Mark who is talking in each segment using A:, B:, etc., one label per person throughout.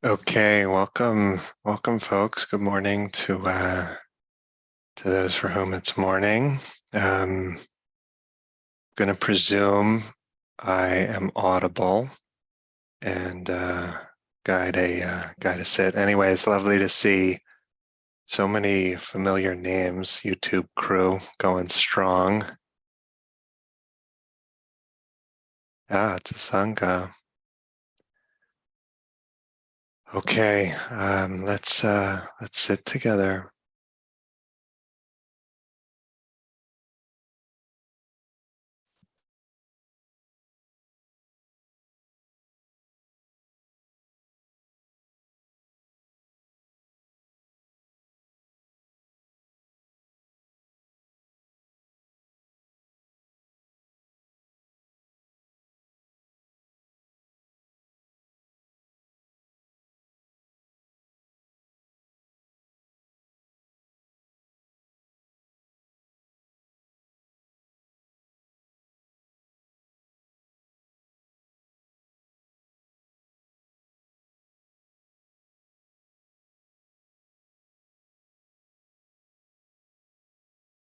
A: Okay, welcome, folks. Good morning to those for whom it's morning. Going to presume I am audible and guide a sit. Anyway, it's lovely to see so many familiar names. YouTube crew going strong. It's a sangha. Okay, let's sit together.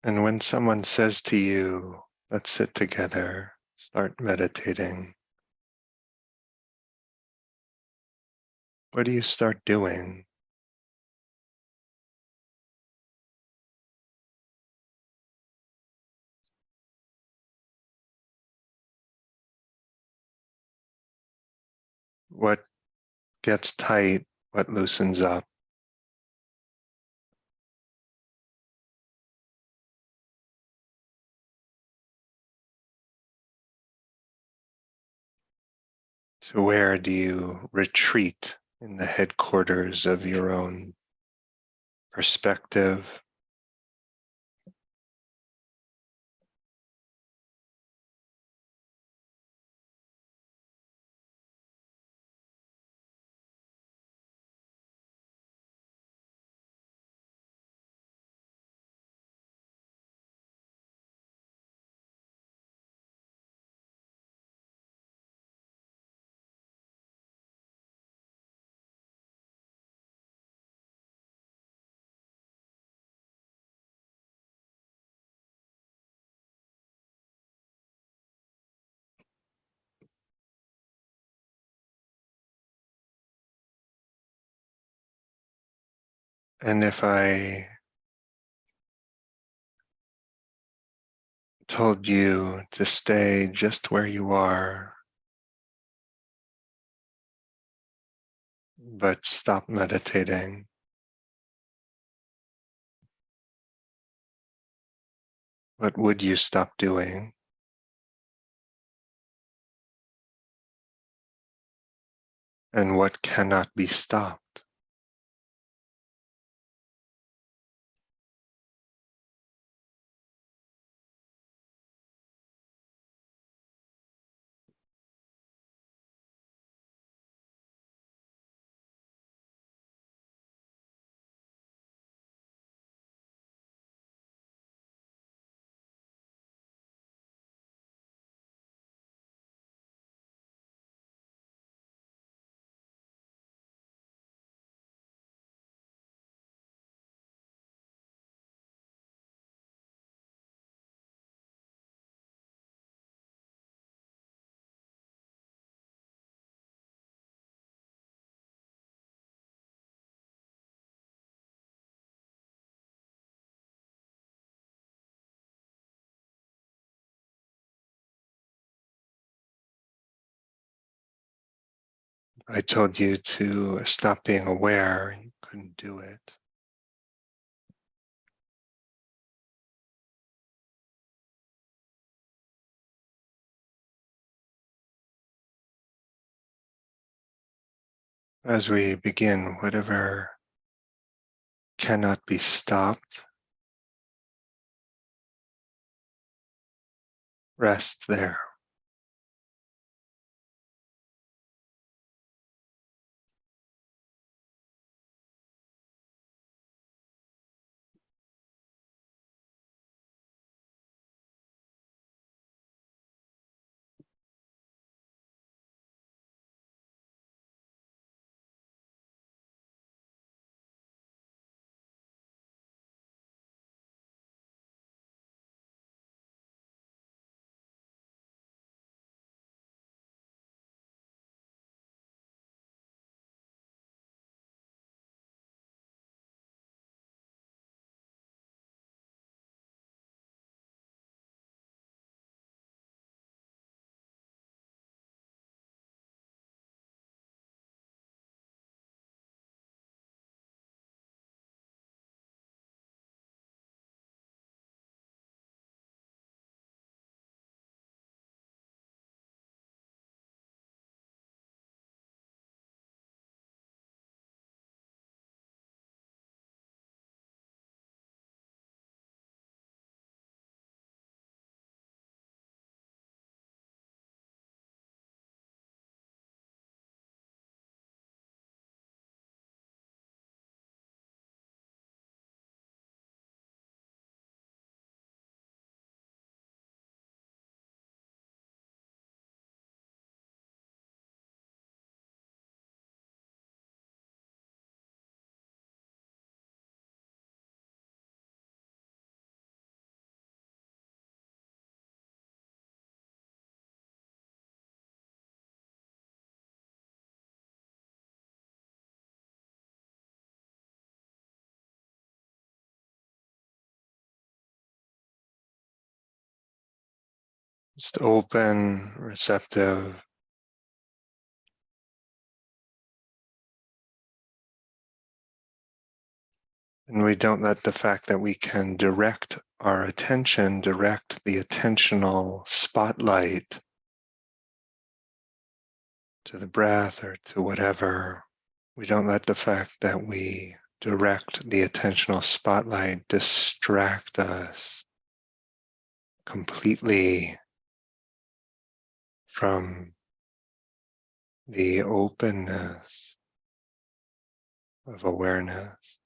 A: And when someone says to you, let's sit together, start meditating, what do you start doing? What gets tight? What loosens up? To where do you retreat in the headquarters of your own perspective? And if I told you to stay just where you are, but stop meditating, what would you stop doing? And what cannot be stopped? I told you to stop being aware, you couldn't do it. As we begin, whatever cannot be stopped, rest there. just open, receptive. And we don't let the fact that we can direct our attention, direct the attentional spotlight to the breath or to whatever. We don't let the fact that we direct the attentional spotlight distract us completely from the openness of awareness.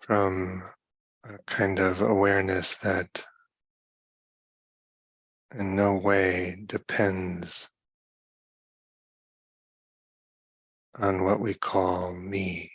A: From a kind of awareness that in no way depends on what we call me.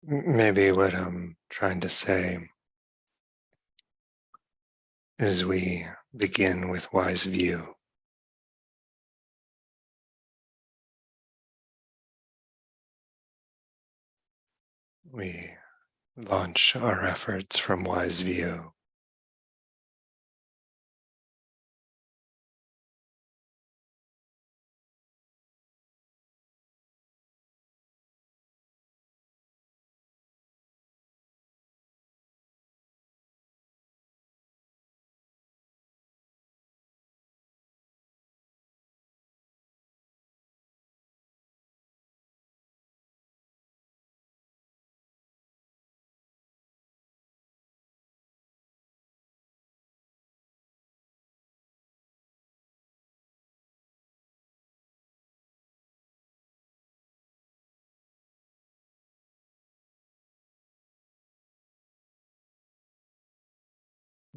A: Maybe what I'm trying to say is we begin with wise view. we launch our efforts from wise view.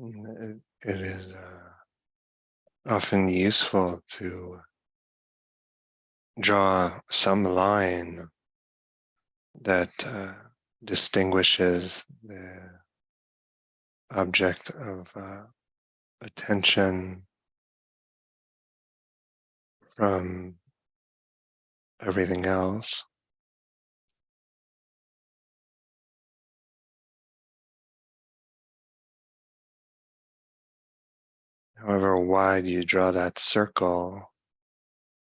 A: It is often useful to draw some line that distinguishes the object of attention from everything else. However wide you draw that circle,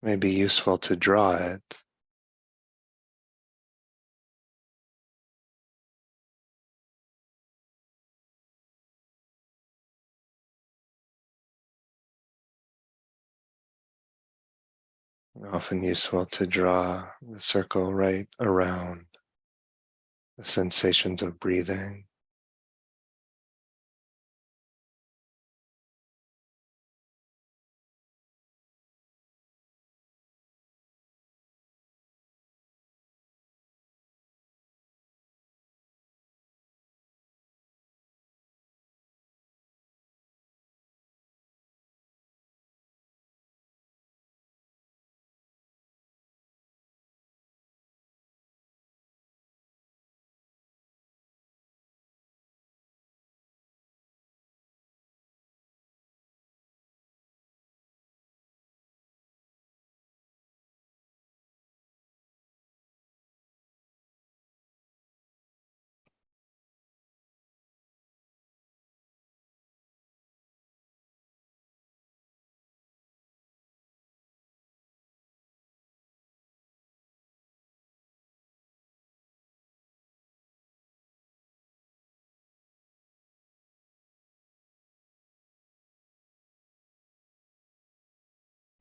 A: may be useful to draw it. Often useful to draw the circle right around the sensations of breathing.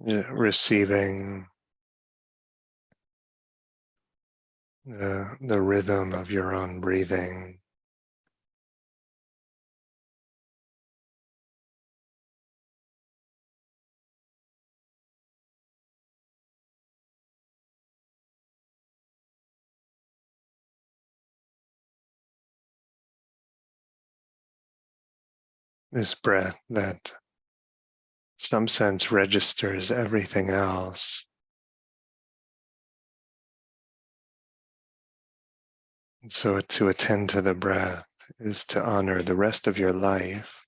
A: Receiving the rhythm of your own breathing. This breath that some sense registers everything else. And so to attend to the breath is to honor the rest of your life.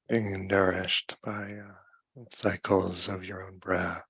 A: Being nourished by cycles of your own breath.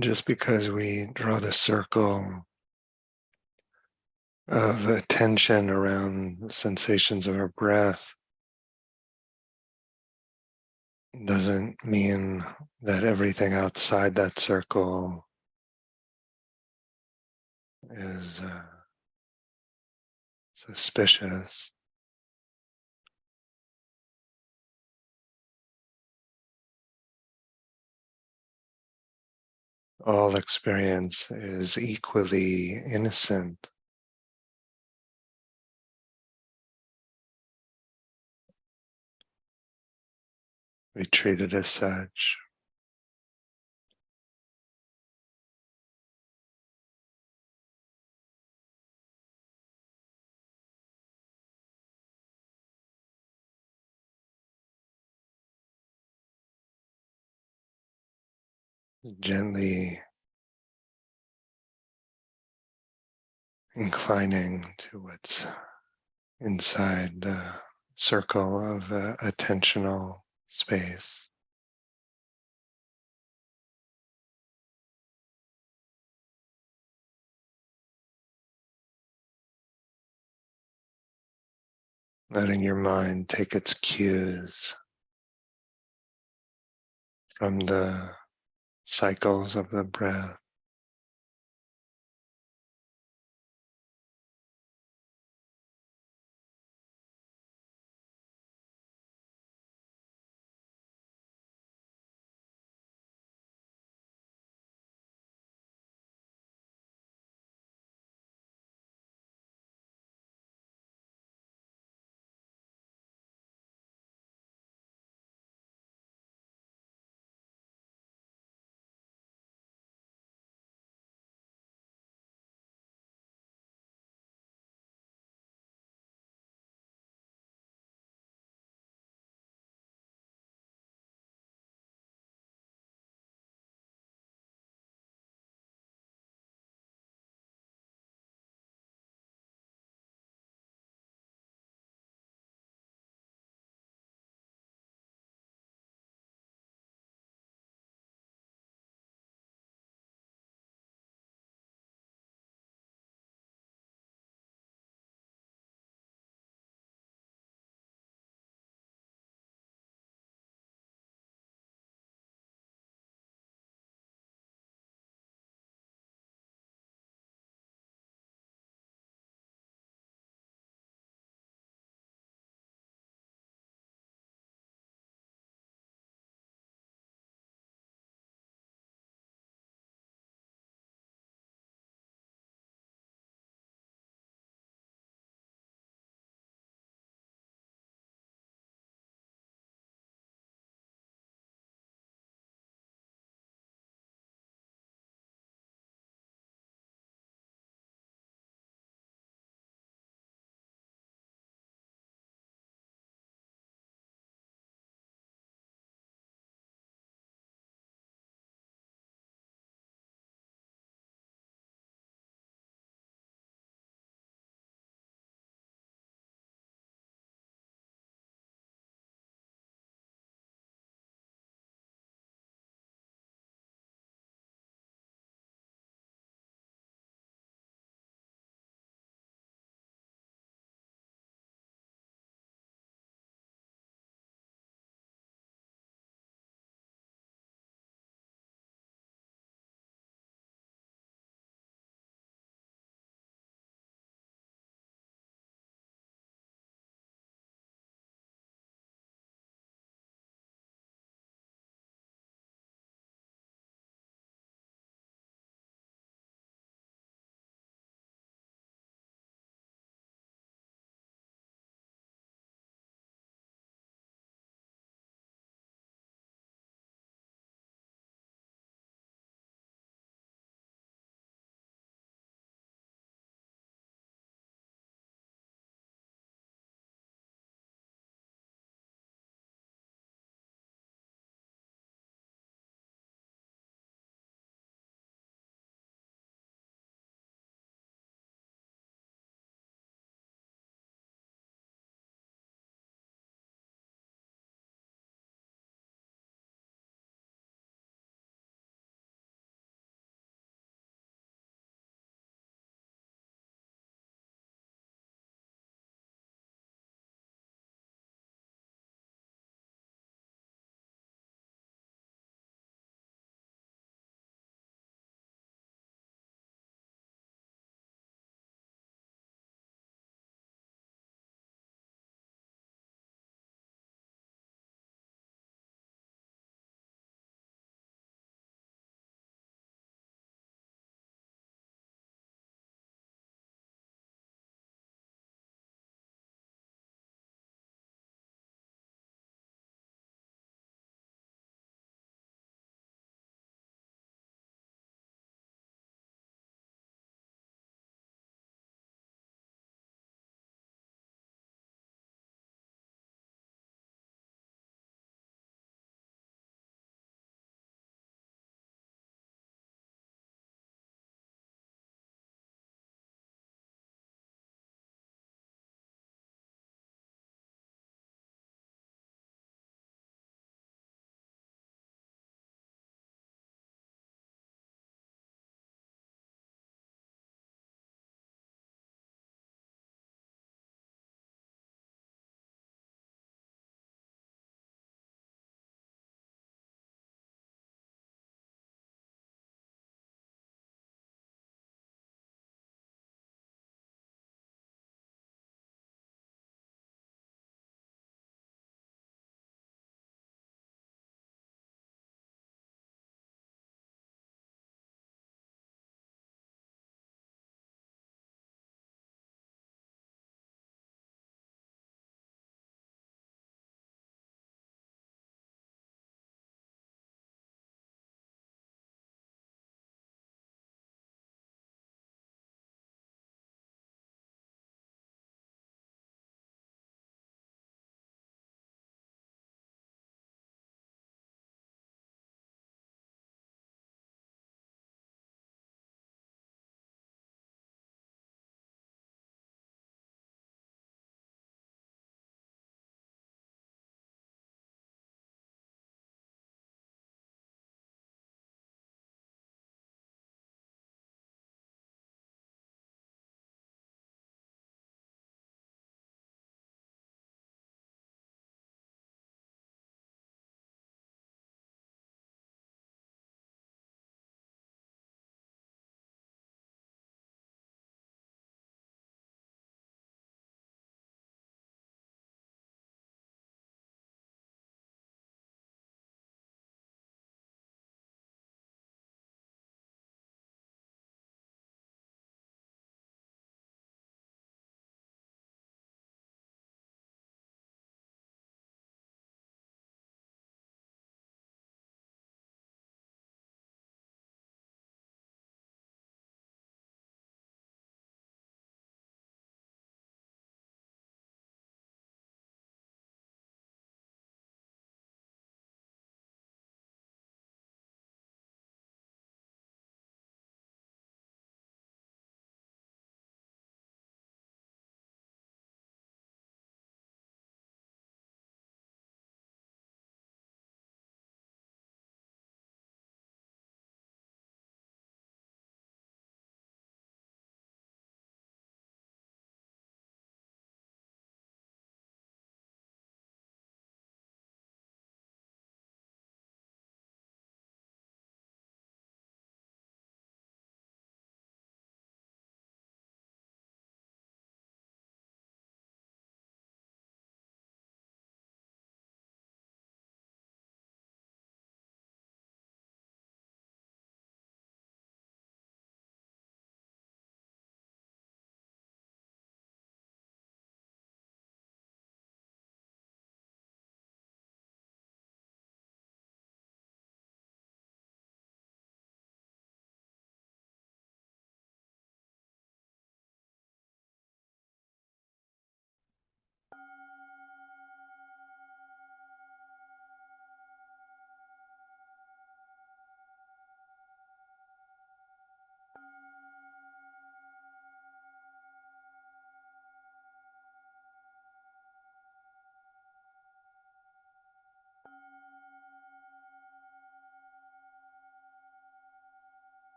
A: Just because we draw the circle of attention around the sensations of our breath doesn't mean that everything outside that circle is suspicious. All experience is equally innocent. We treat it as such. Gently inclining to what's inside the circle of attentional space. Letting your mind take its cues from the cycles of the breath.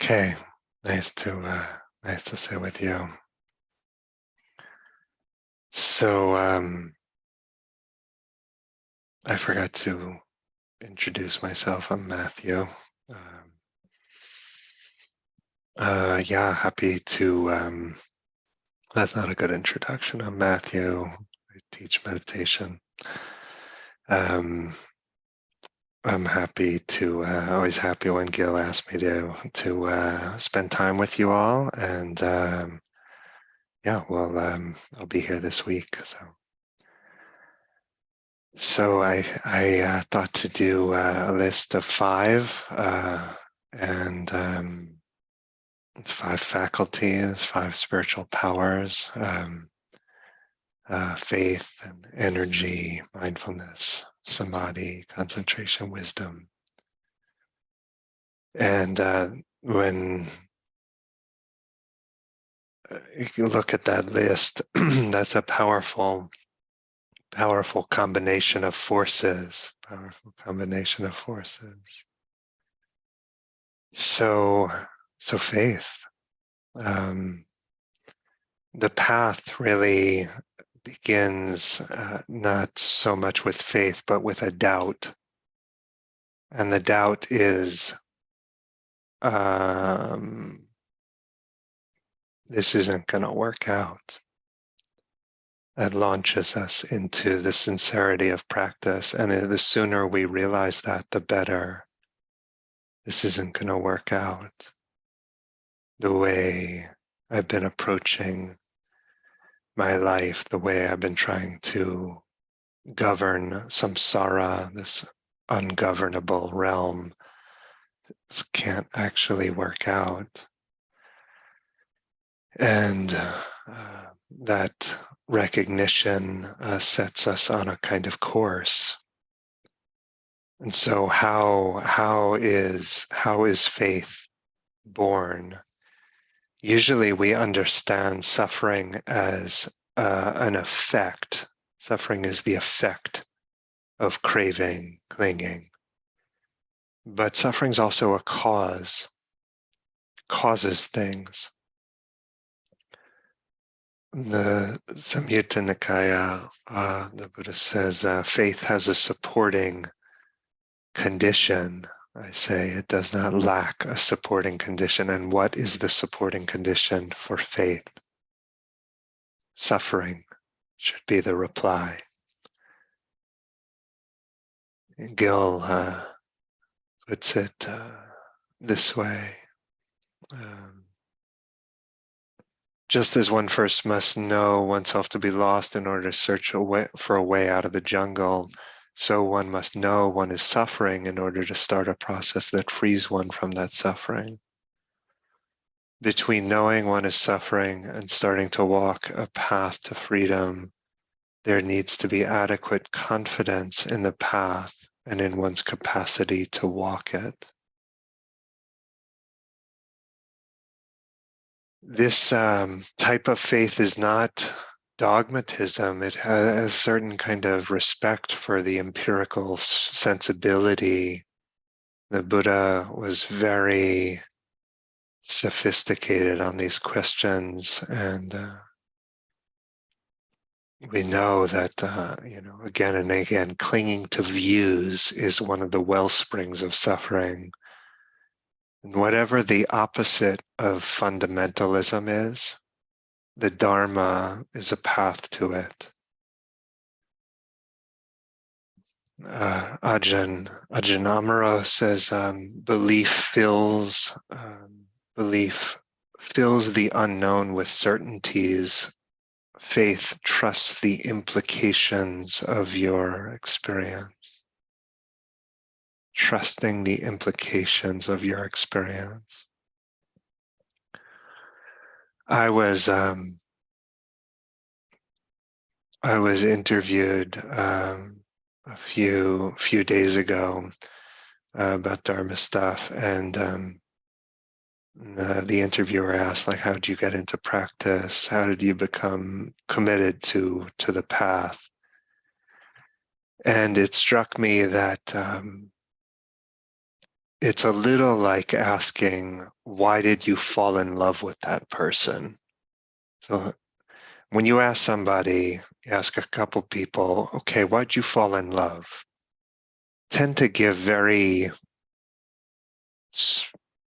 A: Okay, nice to sit with you. So I forgot to introduce myself. I'm Matthew. Yeah, happy to. That's not a good introduction. I'm Matthew. I teach meditation. I'm happy to. Always happy when Gil asked me to spend time with you all, and yeah, well, I'll be here this week. So I thought to do a list of five and 5 faculties, 5 spiritual powers, faith and energy, mindfulness, samadhi, concentration, wisdom. And when you can look at that list, that's a powerful combination of forces, So faith. The path really begins not so much with faith, but with a doubt. And the doubt is, this isn't going to work out. That launches us into the sincerity of practice. And the sooner we realize that, the better. This isn't going to work out the way I've been approaching my life, the way I've been trying to govern samsara, this ungovernable realm. This can't actually work out. And that recognition sets us on a kind of course. And so how is faith born? Usually we understand suffering as an effect. Suffering is the effect of craving, clinging. But suffering is also a cause, causes things. The Samyutta Nikaya, the Buddha says, faith has a supporting condition. I say it does not lack a supporting condition. And what is the supporting condition for faith? Suffering should be the reply. Gil puts it this way. Just as one first must know oneself to be lost in order to search for a way out of the jungle, so one must know one is suffering in order to start a process that frees one from that suffering. Between knowing one is suffering and starting to walk a path to freedom, there needs to be adequate confidence in the path and in one's capacity to walk it. This type of faith is not dogmatism. It has a certain kind of respect for the empirical sensibility. The Buddha was very sophisticated on these questions, and we know that, again and again, clinging to views is one of the well springs of suffering. And whatever the opposite of fundamentalism is, the Dharma is a path to it. Ajahn Amaro says, belief fills the unknown with certainties. Faith trusts the implications of your experience. Trusting the implications of your experience. I was interviewed a few days ago about Dharma stuff, and the interviewer asked, like, how did you get into practice? How did you become committed to the path? And it struck me that it's a little like asking, why did you fall in love with that person? So when you ask somebody, you ask a couple people, okay, why'd you fall in love? Tend to give very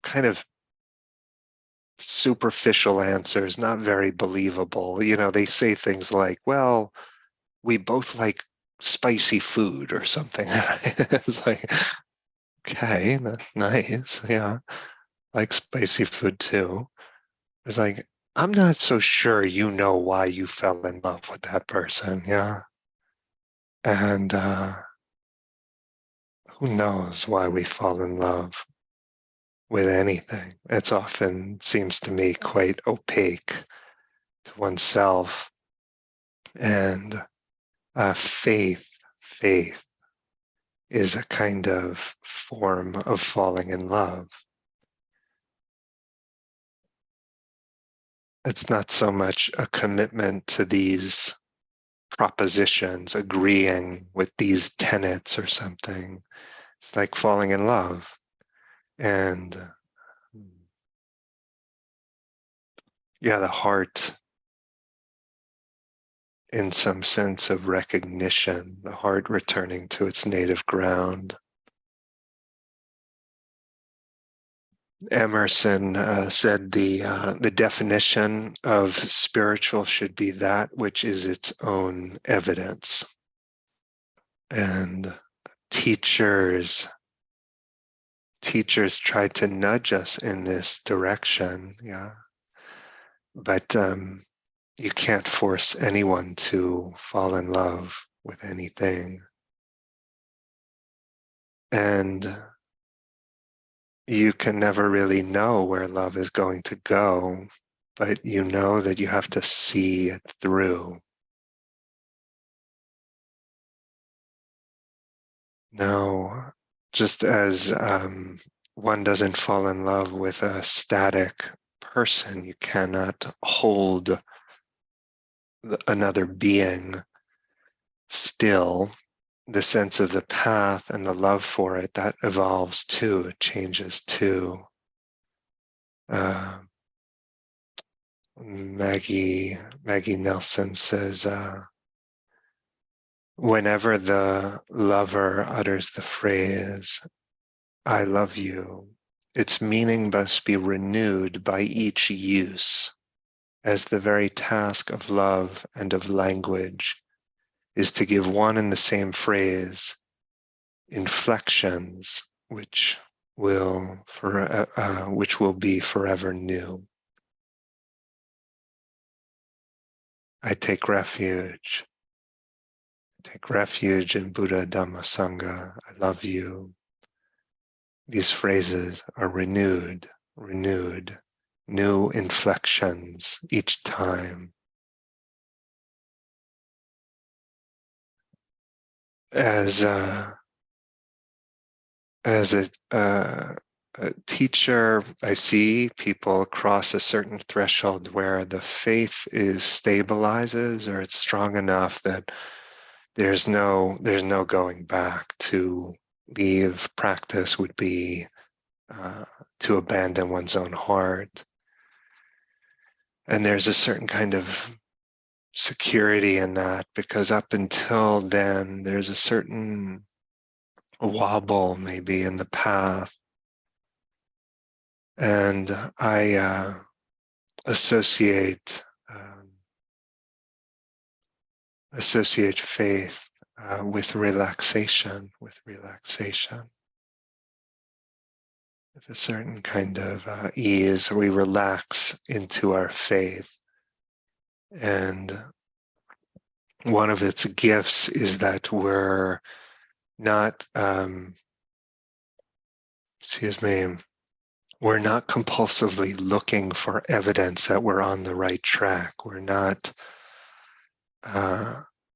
A: kind of superficial answers, not very believable. They say things like, well, we both like spicy food or something. It's like, okay, that's nice. Yeah, like spicy food too. It's like, I'm not so sure you know why you fell in love with that person. Yeah. And who knows why we fall in love with anything? It's often seems to me quite opaque to oneself. And faith is a kind of form of falling in love. It's not so much a commitment to these propositions, agreeing with these tenets or something. It's like falling in love. And yeah, the heart, in some sense of recognition, the heart returning to its native ground. Emerson said the definition of spiritual should be that which is its own evidence. And teachers try to nudge us in this direction, yeah. But you can't force anyone to fall in love with anything. And you can never really know where love is going to go, but you know that you have to see it through. No, just as one doesn't fall in love with a static person, you cannot hold another being still. The sense of the path and the love for it, that evolves too, it changes too. Maggie Nelson says, whenever the lover utters the phrase, I love you, its meaning must be renewed by each use, as the very task of love and of language is to give one and the same phrase inflections which will be forever new. I take refuge in Buddha, Dhamma, Sangha. I love you. These phrases are renewed, new inflections each time. As a teacher, I see people cross a certain threshold where the faith is stabilizes, or it's strong enough that there's no going back. To leave practice would be to abandon one's own heart. And there's a certain kind of security in that, because up until then, there's a certain wobble maybe in the path. And I associate faith with relaxation, with a certain kind of ease. We relax into our faith. And one of its gifts is that we're not, we're not compulsively looking for evidence that we're on the right track. We're not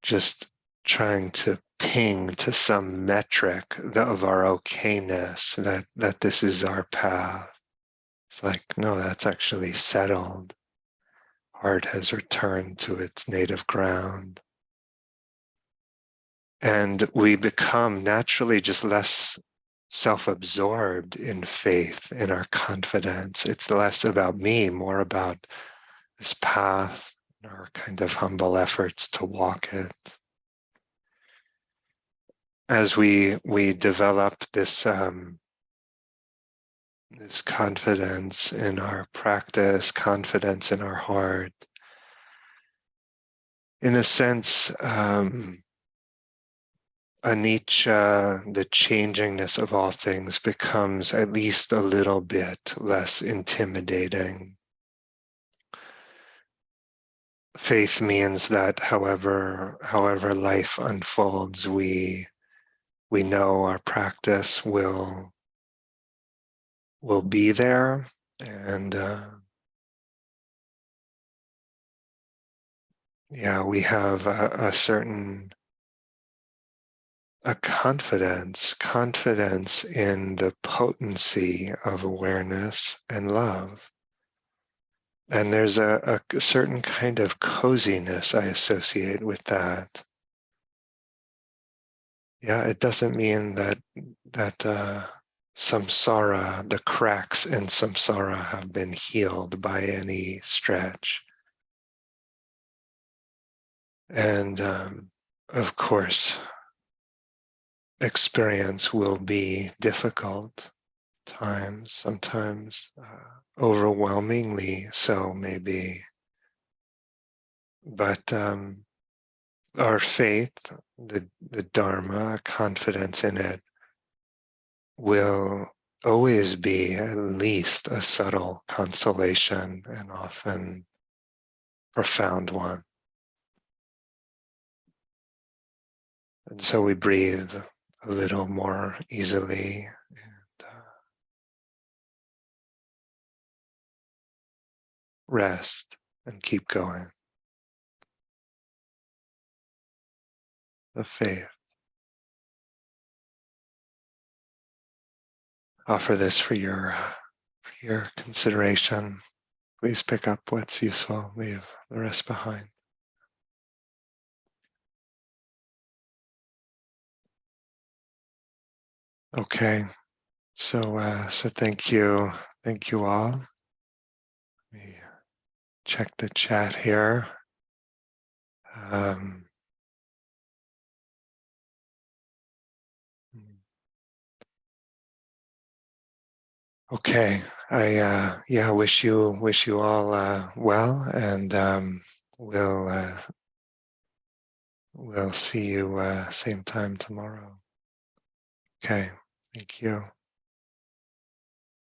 A: just trying to ping to some metric of our okayness, that this is our path. It's like, no, that's actually settled. Heart has returned to its native ground. And we become naturally just less self-absorbed in faith, in our confidence. It's less about me, more about this path, our kind of humble efforts to walk it. As we develop this this confidence in our practice, confidence in our heart, in a sense, anicca, the changingness of all things, becomes at least a little bit less intimidating. Faith means that however life unfolds, we know our practice will be there, and yeah, we have a certain confidence in the potency of awareness and love. And there's a certain kind of coziness I associate with that. Yeah, it doesn't mean that samsara, the cracks in samsara, have been healed by any stretch. And of course, experience will be difficult times, sometimes overwhelmingly so, maybe. But our faith, the Dharma, confidence in it, will always be at least a subtle consolation, and often profound one. And so we breathe a little more easily, and rest and keep going. The faith. Offer this for your consideration. Please pick up what's useful, leave the rest behind. Okay, so thank you all. Let me check the chat here. Okay, I wish you all well, and we'll see you same time tomorrow. Okay, thank you.